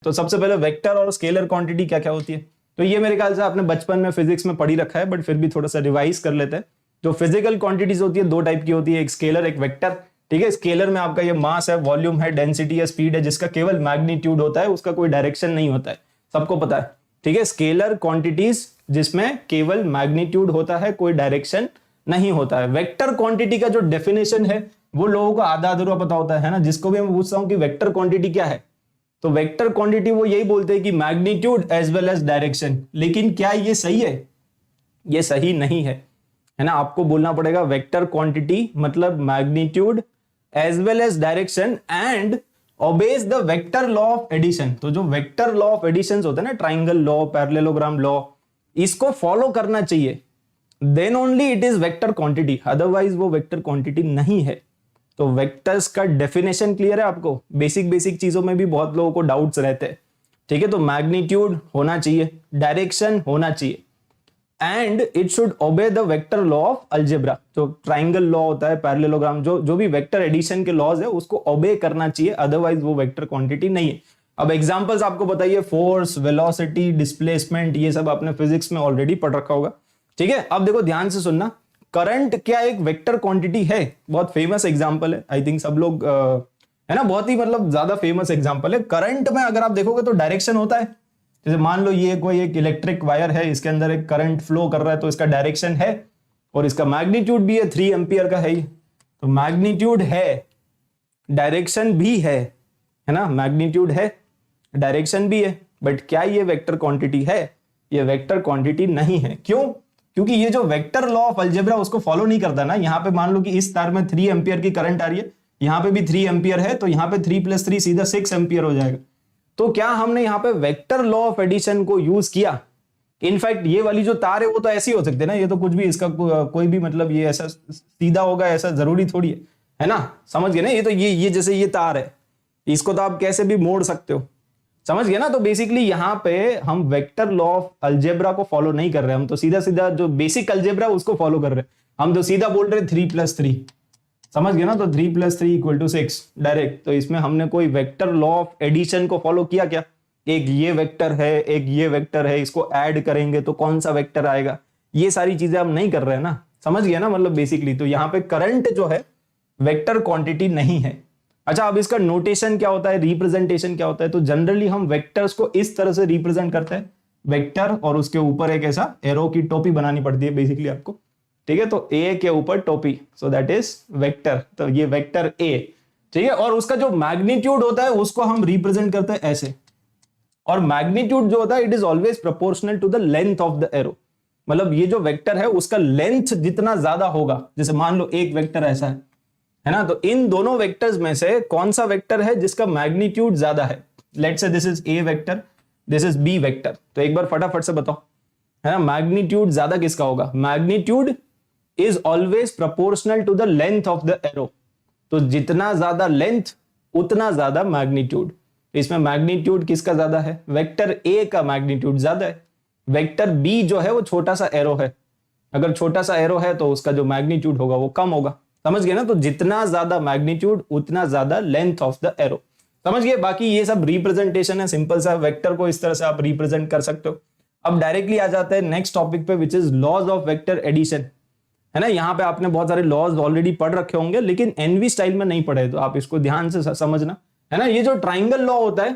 तो सबसे पहले वेक्टर और स्केलर क्वांटिटी क्या क्या होती है, तो ये मेरे ख्याल से आपने बचपन में फिजिक्स में पढ़ी रखा है, बट फिर भी थोड़ा सा रिवाइज कर लेते हैं। जो फिजिकल क्वांटिटीज होती है दो टाइप की होती है, एक स्केलर एक वेक्टर। ठीक है, स्केलर में आपका ये मास है, वॉल्यूम है, डेंसिटी है, स्पीड है, जिसका केवल मैग्नीट्यूड होता है, उसका कोई डायरेक्शन नहीं होता है, सबको पता है। ठीक है, स्केलर क्वांटिटीज जिसमें केवल मैग्नीट्यूड होता है, कोई डायरेक्शन नहीं होता है। वेक्टर क्वांटिटी का जो डेफिनेशन है वो लोगों को आधा अधूरा पता होता है ना, जिसको भी मैं पूछता हूं कि वेक्टर क्वांटिटी क्या है, तो वेक्टर क्वांटिटी वो यही बोलते हैं कि magnitude as well as direction. लेकिन क्या ये सही है? ये सही नहीं है ना। आपको बोलना पड़ेगा वेक्टर क्वांटिटी मतलब magnitude as well as direction and obeys the vector law of addition. तो जो वेक्टर लॉ ऑफ एडिशन होता है ना, ट्राइंगल लॉ, पैरेललोग्राम लॉ, इसको फॉलो करना चाहिए, then only it is vector quantity, otherwise वो वेक्टर क्वांटिटी नहीं है। तो वेक्टर्स का डेफिनेशन क्लियर है आपको? बेसिक चीजों में भी बहुत लोगों को डाउट्स रहते हैं। ठीक है, तो मैग्नीट्यूड होना चाहिए, डायरेक्शन होना चाहिए, and it should obey the vector law of algebra. जो ट्राइंगल लॉ होता है, पैरेललोग्राम, जो भी वेक्टर एडिशन के लॉज है उसको ओबे करना चाहिए, अदरवाइज वो वेक्टर क्वांटिटी नहीं है। अब एग्जांपल्स आपको बताइए, फोर्स, वेलोसिटी, डिस्प्लेसमेंट, ये सब आपने फिजिक्स में ऑलरेडी पढ़ रखा होगा। ठीक है, अब देखो ध्यान से सुनना, करंट क्या एक वेक्टर क्वांटिटी है? बहुत फेमस एग्जांपल है, आई थिंक सब लोग है ना, बहुत ही मतलब ज्यादा फेमस एग्जांपल है। करंट में अगर आप देखोगे तो डायरेक्शन होता है। जैसे मान लो ये कोई एक इलेक्ट्रिक वायर है, इसके अंदर एक करंट फ्लो कर रहा है, तो इसका डायरेक्शन है और इसका मैग्नीट्यूड भी है, 3 एम्पियर का है ये। तो मैग्नीट्यूड है, डायरेक्शन भी है ना, मैग्नीट्यूड है, डायरेक्शन भी है, बट क्या ये वेक्टर क्वांटिटी है? ये वेक्टर क्वांटिटी नहीं है। क्यों? क्योंकि ये जो वेक्टर लॉ ऑफ अलजेब्रा उसको फॉलो नहीं करता ना। यहां पे मान लो कि इस तार में 3 एम्पियर की करंट आ रही है, यहां पे भी 3 एम्पियर है, तो यहां पे 3 + 3 सीधा 6 एम्पियर हो जाएगा। तो क्या हमने यहाँ पे वेक्टर लॉ ऑफ एडिशन को यूज किया? इनफैक्ट ये वाली जो तार है वो तो ऐसी हो सकती है ना, ये तो कुछ भी, इसका कोई भी मतलब ये ऐसा सीधा होगा ऐसा जरूरी थोड़ी है ना, समझ गए ना? ये तो ये जैसे ये तार है, इसको तो आप कैसे भी मोड़ सकते हो, समझ गए ना? तो बेसिकली यहाँ पे हम वेक्टर लॉ ऑफ अलजेब्रा को फॉलो नहीं कर रहे, हम तो सीधा सीधा जो बेसिक अलजेब्रा उसको फॉलो कर रहे हैं। हम तो सीधा बोल रहे 3 + 3, समझ गए ना? तो 3 + 3 = 6 डायरेक्ट। तो इसमें हमने कोई वेक्टर लॉ ऑफ एडिशन को फॉलो किया क्या? एक ये वेक्टर है, एक ये वेक्टर है, इसको ऐड करेंगे तो कौन सा वेक्टर आएगा, ये सारी चीजें हम नहीं कर रहे हैं ना, समझ गए ना? मतलब बेसिकली तो यहाँ पे करंट जो है वेक्टर क्वांटिटी नहीं है। अच्छा, अब इसका नोटेशन क्या होता है, रिप्रेजेंटेशन क्या होता है? तो जनरली हम वेक्टर्स को इस तरह से रिप्रेजेंट करते हैं, वेक्टर और उसके ऊपर एक ऐसा एरो की टोपी बनानी पड़ती है बेसिकली आपको। ठीक है, तो ए के ऊपर टोपी, सो दैट इज वेक्टर। तो ये वेक्टर ए, ठीक है, और उसका जो मैग्नीट्यूड होता है उसको हम रिप्रेजेंट करते हैं ऐसे। और मैग्नीट्यूड जो होता है it is always proportional to the length of the arrow. मतलब ये जो वेक्टर है उसका लेंथ जितना ज्यादा होगा, जैसे मान लो एक वेक्टर ऐसा है ना, तो इन दोनों वेक्टर्स में से कौन सा वेक्टर है जिसका मैग्नीट्यूड ज्यादा है? Let's say this is A vector, this is B vector. तो एक बार फटाफट से बताओ, है ना, मैग्नीट्यूड ज्यादा किसका होगा? Magnitude is always proportional to the length of the arrow. तो जितना ज्यादा लेंथ उतना ज्यादा मैग्नीट्यूड। इसमें मैग्नीट्यूड किसका ज्यादा है? वेक्टर ए का मैग्नीट्यूड ज्यादा है। वेक्टर बी जो है वो छोटा सा एरो है, अगर छोटा सा एरो है तो उसका जो मैग्नीट्यूड होगा वो कम होगा, समझ गए ना? तो जितना ज्यादा मैग्नीट्यूड उतना ज्यादा लेंथ ऑफ द एरो, समझ गए? बाकी ये सब रिप्रेजेंटेशन है, सिंपल सा। वेक्टर को इस तरह से आप रिप्रेजेंट कर सकते हो। अब डायरेक्टली आ जाते हैं नेक्स्ट टॉपिक पे, which is laws of vector addition, है ना? यहाँ पे आपने बहुत सारे लॉज ऑलरेडी पढ़ रखे होंगे, लेकिन एनवी स्टाइल में नहीं पढ़े, तो आप इसको ध्यान से समझना, है ना? ये जो ट्राइंगल लॉ होता है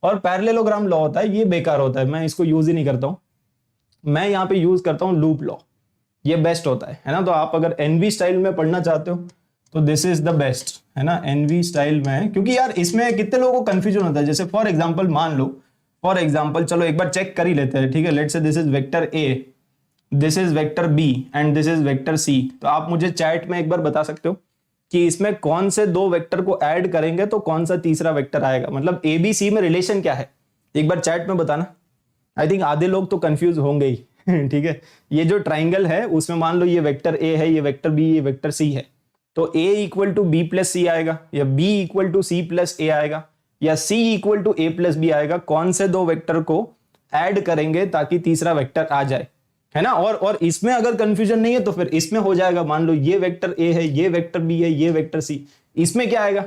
और पैरेललोग्राम लॉ होता है ये बेकार होता है, मैं इसको यूज ही नहीं करता हूं। मैं यहाँ पे यूज करता हूँ लूप लॉ, ये बेस्ट होता है ना? तो आप अगर एनवी स्टाइल में पढ़ना चाहते हो तो दिस इज द बेस्ट, है ना, एनवी स्टाइल में। क्योंकि यार इसमें कितने लोगों को कंफ्यूजन होता है। जैसे फॉर एग्जांपल मान लो, फॉर एग्जांपल चलो एक बार चेक कर ही लेते हैं, ठीक है? Let's say this is vector A, this is vector B and this is vector C. तो आप मुझे चैट में एक बार बता सकते हो कि इसमें कौन से दो वेक्टर को ऐड करेंगे तो कौन सा तीसरा वेक्टर आएगा? मतलब ए बी सी में रिलेशन क्या है, एक बार चैट में बताना। आई थिंक आधे लोग तो कंफ्यूज होंगे ही ठीक है, ये जो ट्राइंगल है उसमें मान लो ये वेक्टर ए है, ये वेक्टर बी, ये वेक्टर सी है, तो a = b + c आएगा, या b = c + a आएगा, या c = a + b आएगा। कौन से दो वेक्टर को ऐड करेंगे ताकि तीसरा वेक्टर आ जाए, है ना? और इसमें अगर कंफ्यूजन नहीं है तो फिर इसमें हो जाएगा, मान लो ये वेक्टर a है, ये वेक्टर b है, ये वेक्टर c, इसमें क्या आएगा?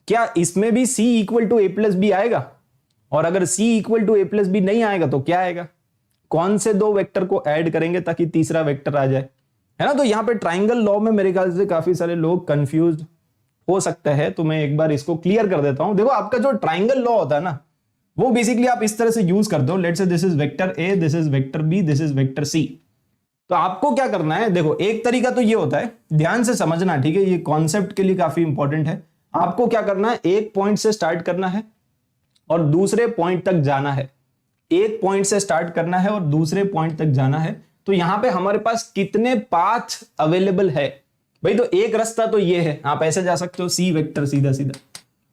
क्या इसमें भी c = a + b आएगा? और अगर c equal to a plus B नहीं आएगा तो क्या आएगा, कौन से दो वेक्टर को ऐड करेंगे ताकि तीसरा वेक्टर आ जाए, है ना। तो यहाँ पे ट्राइंगल लॉ में मेरे ख्याल से काफी सारे लोग कंफ्यूज हो सकते हैं, तो मैं एक बार इसको क्लियर कर देता हूं। देखो आपका जो ट्राइंगल लॉ होता है ना, वो बेसिकली आप इस तरह से यूज करते हो, let's say this is vector A, this is vector B, this is vector C. तो आपको क्या करना है, देखो एक तरीका तो ये होता है, ध्यान से समझना, ठीक है, ये कॉन्सेप्ट के लिए काफी इंपॉर्टेंट है। आपको क्या करना है, एक पॉइंट से स्टार्ट करना है और दूसरे पॉइंट तक जाना है। एक पॉइंट से स्टार्ट करना है और दूसरे पॉइंट तक जाना है। तो यहां पे हमारे पास कितने पाथ अवेलेबल है भाई, तो एक रास्ता तो ये है, आप ऐसे जा सकते हो सी वेक्टर सीधा सीधा,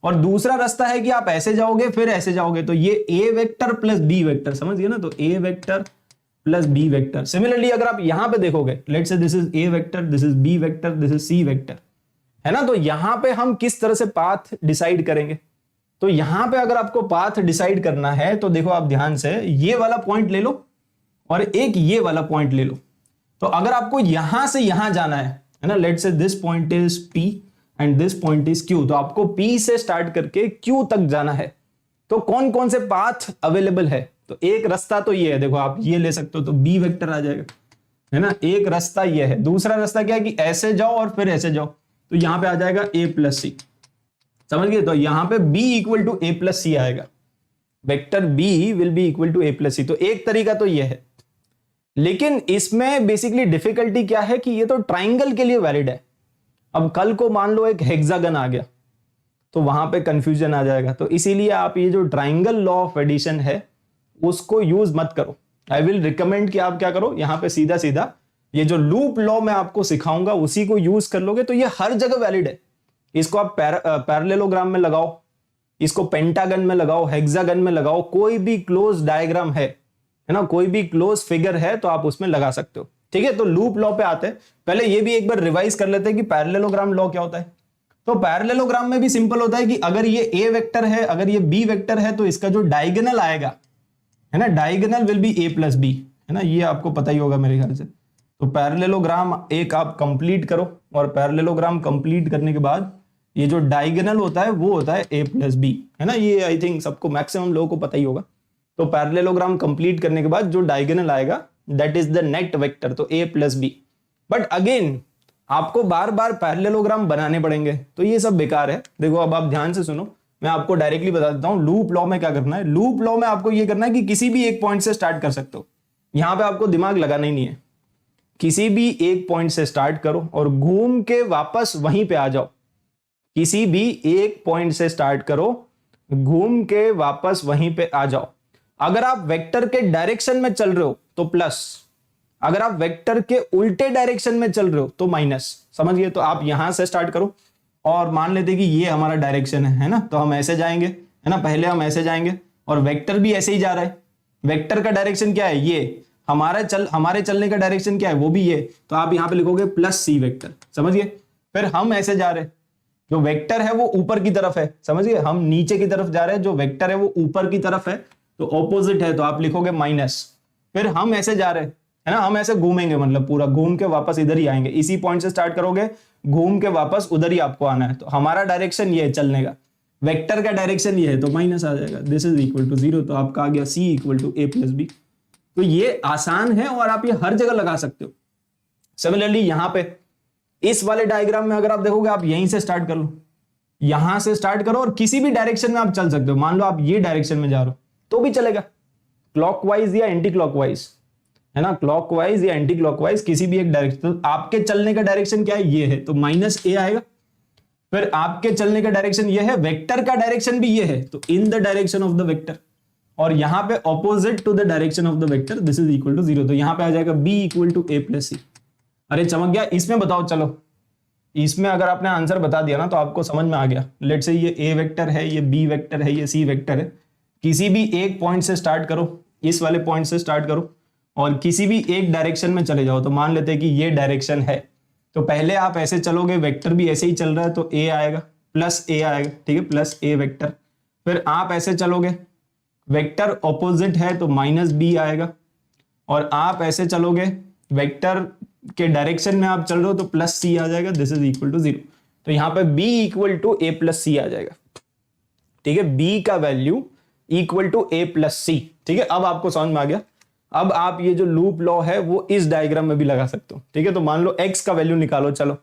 और दूसरा रास्ता है कि आप ऐसे जाओगे फिर ऐसे जाओगे, तो ये A vector plus B vector, समझ गए ना, तो A vector plus B vector. Similarly अगर आप यहां पे देखोगे, let's say this is A vector, this is B vector, this is C vector, है ना। तो यहां पे हम किस तरह से पाथ डिसाइड करेंगे, तो यहां पे अगर आपको पाथ डिसाइड करना है तो देखो आप ध्यान से ये वाला पॉइंट ले लो और एक ये वाला पॉइंट ले लो। तो अगर आपको यहां से यहां जाना है ना, let's say this point is P and this point is Q, तो आपको P से स्टार्ट करके Q तक जाना है। तो कौन कौन से पाथ अवेलेबल है, तो एक रास्ता तो ये है, देखो आप ये ले सकते हो तो B वेक्टर आ जाएगा, है ना, एक रास्ता ये है। दूसरा रास्ता क्या है कि ऐसे जाओ और फिर ऐसे जाओ, तो यहां पे आ जाएगा A प्लस सी, समझ गए। तो यहां पे B equal to A plus C आएगा, vector B will be equal to A plus C. तो एक तरीका तो ये है, लेकिन इसमें बेसिकली डिफिकल्टी क्या है कि ये तो ट्राइंगल के लिए वैलिड है। अब कल को मान लो एक हेक्सागन आ गया तो वहां पे कंफ्यूजन आ जाएगा, तो इसीलिए आप ये जो ट्राइंगल लॉ ऑफ एडिशन है उसको यूज मत करो। आई विल रिकमेंड कि आप क्या करो, यहां पे सीधा सीधा ये जो लूप लॉ मैं आपको सिखाऊंगा उसी को यूज कर लोगे, तो ये हर जगह वैलिड है। इसको आप पैरेललोग्राम में लगाओ, इसको पेंटागन में लगाओ, हेक्सागन में लगाओ, कोई भी क्लोज डायग्राम है ना, कोई भी क्लोज फिगर है तो आप उसमें लगा सकते हो, ठीक है। तो लूप लॉ पे आते हैं, पहले ये भी एक बार रिवाइज कर लेते हैं कि पैरेललोग्राम लॉ क्या होता है। तो पैरेललोग्राम में भी सिंपल होता है कि अगर ये ए वेक्टर है, अगर ये बी वेक्टर है, तो इसका जो डायगोनल आएगा, है ना, diagonal will be A plus B, है ना, ये आपको पता ही होगा मेरे ख्याल से। तो पैरेललोग्राम एक आप कंप्लीट करो, और पैरेललोग्राम कंप्लीट करने के बाद ये जो डायगोनल होता है वो होता है ए प्लस बी, है ना, ये आई थिंक सबको मैक्सिमम लोगों को पता ही होगा। तो पैरेललोग्राम कंप्लीट करने के बाद जो डायगोनल आएगा that is the net vector, तो ए प्लस बी। बट अगेन आपको बार बार पैरेललोग्राम बनाने पड़ेंगे, तो ये सब बेकार है। देखो अब आप ध्यान से सुनो, मैं आपको डायरेक्टली बता देता हूं लूप लॉ में क्या करना है। लूप लॉ में आपको ये करना है कि किसी भी एक पॉइंट से स्टार्ट कर सकते हो, यहां पे आपको दिमाग लगाना ही नहीं है। किसी भी एक पॉइंट से स्टार्ट करो और घूम के वापस वहीं पे आ जाओ। किसी भी एक पॉइंट से स्टार्ट करो, घूम के वापस वहीं पे आ जाओ। अगर आप वेक्टर के डायरेक्शन में चल रहे हो तो प्लस, अगर आप वेक्टर के उल्टे डायरेक्शन में चल रहे हो तो माइनस, समझ गए। तो आप यहां से स्टार्ट करो और मान लेते हैं कि ये हमारा डायरेक्शन है ना, तो हम ऐसे जाएंगे, है ना, पहले हम ऐसे जाएंगे और वेक्टर भी ऐसे ही जा रहा है। वेक्टर का डायरेक्शन क्या है, ये हमारे चलने का डायरेक्शन क्या है, वो भी ये, तो आप यहां पे लिखोगे प्लस सी वेक्टर, समझ गए। फिर हम ऐसे जा रहे हैं, जो वेक्टर है वो ऊपर की तरफ है, समझ गए, हम नीचे की तरफ जा रहे हैं, जो वेक्टर है वो ऊपर की तरफ है, तो ऑपोजिट है, तो आप लिखोगे माइनस। फिर हम ऐसे जा रहे हैं, है ना, हम ऐसे घूमेंगे, मतलब पूरा घूम के वापस इधर ही आएंगे। इसी पॉइंट से स्टार्ट करोगे, घूम के वापस उधर ही आपको आना है। तो हमारा डायरेक्शन ये है चलने का, वेक्टर का डायरेक्शन ये है, तो माइनस आ जाएगा, दिस इज इक्वल टू 0। तो आपका आ गया C equal to A plus B. तो ये आसान है और आप ये हर जगह लगा सकते हो। सिमिलरली यहां पे इस वाले डायग्राम में अगर आप देखोगे, आप यहीं से स्टार्ट कर लो, यहां से स्टार्ट करो और किसी भी डायरेक्शन में आप चल सकते हो। मान लो आप ये डायरेक्शन में जा रहे हो तो भी चलेगा, क्लॉकवाइज या एंटी क्लॉकवाइज, है ना, क्लॉकवाइज या एंटी क्लॉकवाइज, किसी भी एक डायरेक्शन। तो आपके चलने का डायरेक्शन क्या है, ये है, तो माइनस ए आएगा। फिर आपके चलने का डायरेक्शन ये है, वेक्टर का डायरेक्शन भी ये है, तो in the direction of the vector, और यहां पे opposite to the direction of the vector, this is equal to 0। तो यहां पे आ जाएगा B equal to A plus C. अरे चमक गया। इसमें बताओ, चलो इसमें अगर आपने आंसर बता दिया ना तो आपको समझ में आ गया। लेट से ये ए वेक्टर है, ये बी वेक्टर है, ये सी वेक्टर है। किसी भी एक पॉइंट से स्टार्ट करो, इस वाले पॉइंट से स्टार्ट करो और किसी भी एक डायरेक्शन में चले जाओ। तो मान लेते हैं कि ये डायरेक्शन है, तो पहले आप ऐसे चलोगे, वेक्टर भी ऐसे ही चल रहा है, तो ए आएगा, प्लस ए आएगा, ठीक है, प्लस ए वेक्टर। फिर आप ऐसे चलोगे, वेक्टर ऑपोजिट है तो माइनस बी आएगा, और आप ऐसे चलोगे, वेक्टर के डायरेक्शन में आप चल रहे हो तो प्लस सी आ जाएगा, दिस इज इक्वल टू 0। तो यहां पे b equal to A plus C आ जाएगा, ठीक है। b का value equal to a plus C. ठीक है, अब आपको समझ में आ गया। अब आप ये जो लूप लॉ है वो इस डायग्राम में भी लगा सकते हो। ठीक है, तो मान लो x का वैल्यू निकालो, चलो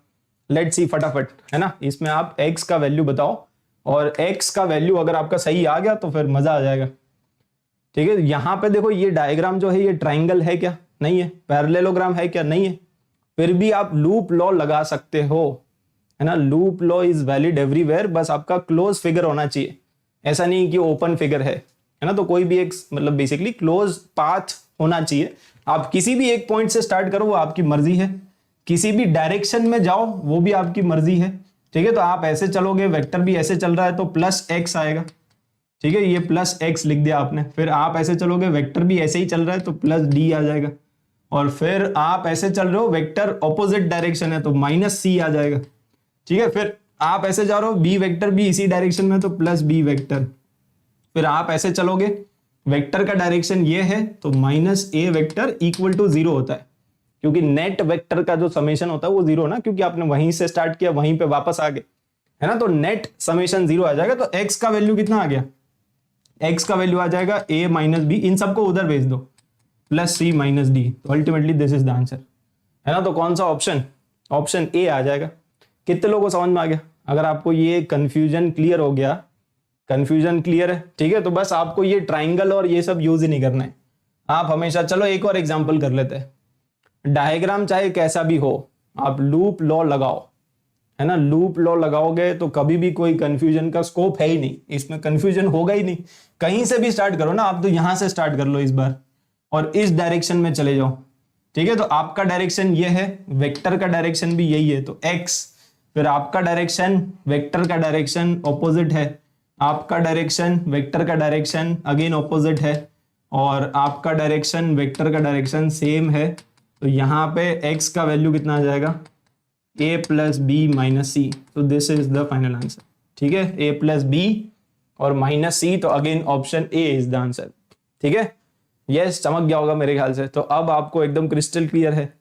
लेट्स सी फटाफट, है ना। इसमें आप x का वैल्यू बताओ और x का वैल्यू अगर आपका सही आ गया तो फिर मजा आ जाएगा। ठीक है, यहां पे देखो ये डायग्राम जो है ये ट्राइंगल है क्या? नहीं है। पैरेललोग्राम है क्या? नहीं है। फिर भी आप लूप लॉ लगा सकते हो, है ना। Loop law is valid everywhere, बस आपका क्लोज फिगर होना चाहिए, ऐसा नहीं कि ओपन फिगर है ना। तो कोई भी एक मतलब बेसिकली क्लोज पाथ होना चाहिए। आप किसी भी एक पॉइंट से स्टार्ट करो, वो आपकी मर्जी है। किसी भी डायरेक्शन में जाओ, वो भी आपकी मर्जी है। ठीक है, तो आप ऐसे चलोगे, वेक्टर भी ऐसे चल रहा है तो प्लस एक्स आएगा। ठीक है, ये प्लस एक्स लिख दिया आपने। फिर आप ऐसे चलोगे, वेक्टर भी ऐसे ही चल रहा है तो प्लस डी आ जाएगा। और फिर आप ऐसे चल रहे हो, वेक्टर ऑपोजिट डायरेक्शन है तो माइनस सी आ जाएगा। ठीक है, फिर आप ऐसे जा रहे हो, बी वेक्टर भी इसी डायरेक्शन में तो प्लस बी वेक्टर। फिर आप ऐसे चलोगे, वेक्टर का डायरेक्शन ये है तो minus A vector equal to 0 होता है, क्योंकि नेट वेक्टर का जो समेशन होता है वो 0 ना, क्योंकि आपने वहीं से स्टार्ट किया वहीं पे वापस आ गए, है ना। तो नेट समेशन 0 आ जाएगा। तो एक्स का वैल्यू कितना आ गया? एक्स का वैल्यू आ जाएगा a माइनस बी, इन सबको उधर भेज दो, प्लस सी माइनस डी। तो ultimately this is the answer, है ना। तो कौन सा ऑप्शन? ऑप्शन ए आ जाएगा। कितने लोगों को समझ में आ गया? अगर आपको ये कंफ्यूजन क्लियर हो गया, कंफ्यूजन क्लियर है, ठीक है, तो बस आपको ये ट्राइंगल और ये सब यूज ही नहीं करना है। आप हमेशा, चलो एक और एग्जांपल कर लेते हैं। डायग्राम चाहे कैसा भी हो, आप लूप लॉ लगाओ, है ना। लूप लॉ लगाओगे तो कभी भी कोई कंफ्यूजन का स्कोप है ही नहीं, इसमें कंफ्यूजन होगा ही नहीं। कहीं से भी स्टार्ट करो ना, आप तो यहां से स्टार्ट कर लो इस बार और इस डायरेक्शन में चले जाओ। ठीक है, तो आपका डायरेक्शन ये है, वेक्टर का डायरेक्शन भी यही है तो x। फिर आपका डायरेक्शन, वेक्टर का डायरेक्शन ऑपोजिट है, आपका डायरेक्शन, वेक्टर का डायरेक्शन अगेन ऑपोजिट है, और आपका डायरेक्शन, वेक्टर का डायरेक्शन सेम है। तो यहाँ पे x का वैल्यू कितना आ जाएगा? a प्लस बी माइनस सी। तो this is the final answer. ठीक है, a प्लस बी और माइनस सी, तो again option A is the answer. ठीक है, यस, चमक गया होगा मेरे ख्याल से। तो अब आपको एकदम क्रिस्टल क्लियर है।